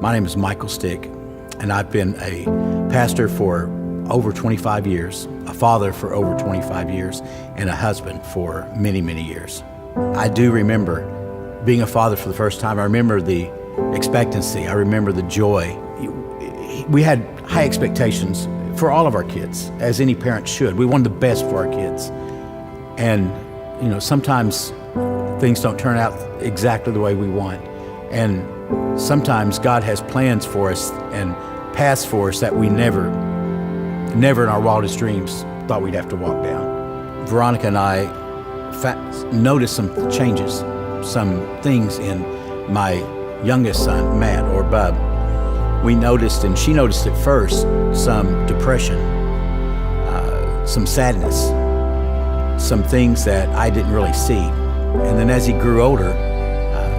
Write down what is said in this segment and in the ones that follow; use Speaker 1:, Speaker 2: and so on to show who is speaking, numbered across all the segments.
Speaker 1: My name is Michael Stick, and I've been a pastor for over 25 years, a father for over 25 years, and a husband for many, many years. I do remember being a father for the first time. I remember the expectancy. I remember the joy. We had high expectations for all of our kids, as any parent should. We wanted the best for our kids. And, sometimes things don't turn out exactly the way we want. And sometimes God has plans for us and paths for us that we never in our wildest dreams thought we'd have to walk down. Veronica and I noticed some changes, some things in my youngest son, Matt, or Bub. We noticed, and she noticed at first, some depression, some sadness, some things that I didn't really see. And then as he grew older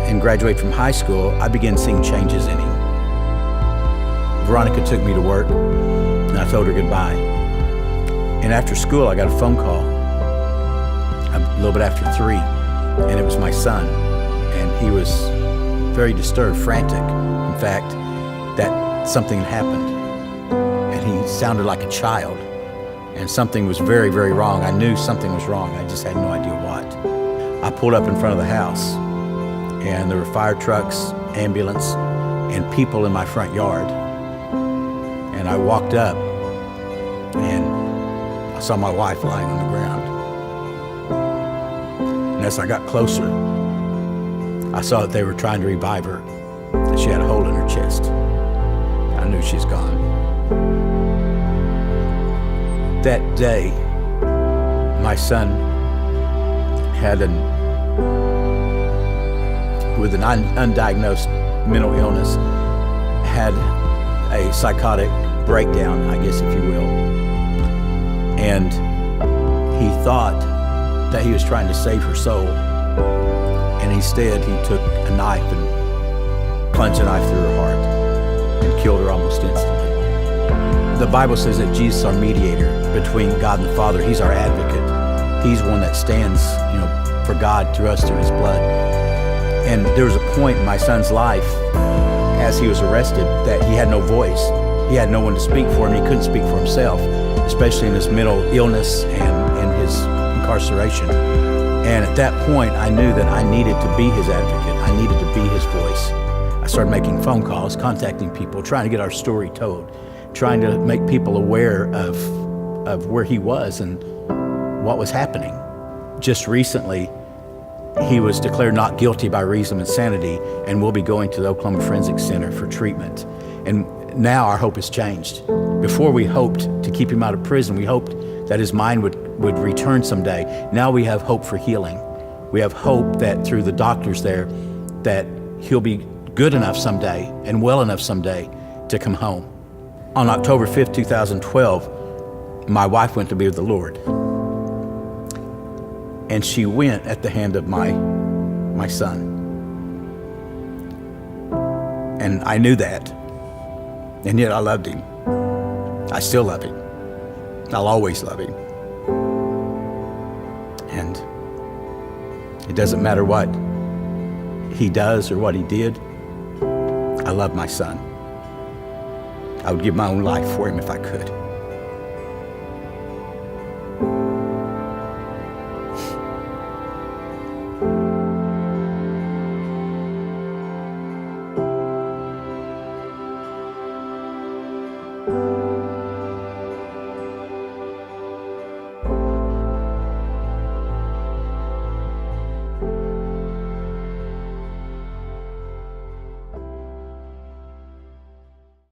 Speaker 1: and graduated from high school, I began seeing changes in him. Veronica took me to work, and I told her goodbye. And after school, I got a phone call, a little bit after 3, and it was my son. And he was very disturbed, frantic, in fact, that something had happened. And he sounded like a child, and something was very, very wrong. I knew something was wrong. I just had no idea what. I pulled up in front of the house, and there were fire trucks, ambulance, and people in my front yard. And I walked up, and I saw my wife lying on the ground. And as I got closer, I saw that they were trying to revive her, that she had a hole in her chest. I knew she's gone. That day, my son had with an undiagnosed mental illness, had a psychotic breakdown, I guess, if you will. And he thought that he was trying to save her soul. And instead, he took a knife and plunged a knife through her heart and killed her almost instantly. The Bible says that Jesus is our mediator between God and the Father. He's our advocate. He's one that stands, for God through us, through his blood. And there was a point in my son's life as he was arrested that he had no voice. He had no one to speak for him. He couldn't speak for himself, especially in his mental illness and in his incarceration. And at that point, I knew that I needed to be his advocate. I needed to be his voice. I started making phone calls, contacting people, trying to get our story told, trying to make people aware of where he was and what was happening. Just recently, he was declared not guilty by reason of insanity and will be going to the Oklahoma Forensic Center for treatment. And now our hope has changed. Before we hoped to keep him out of prison, we hoped that his mind would return someday. Now we have hope for healing. We have hope that through the doctors there, that he'll be good enough someday and well enough someday to come home. On October 5th, 2012, my wife went to be with the Lord. And she went at the hand of my son. And I knew that. And yet I loved him. I still love him. I'll always love him. And it doesn't matter what he does or what he did. I love my son. I would give my own life for him if I could.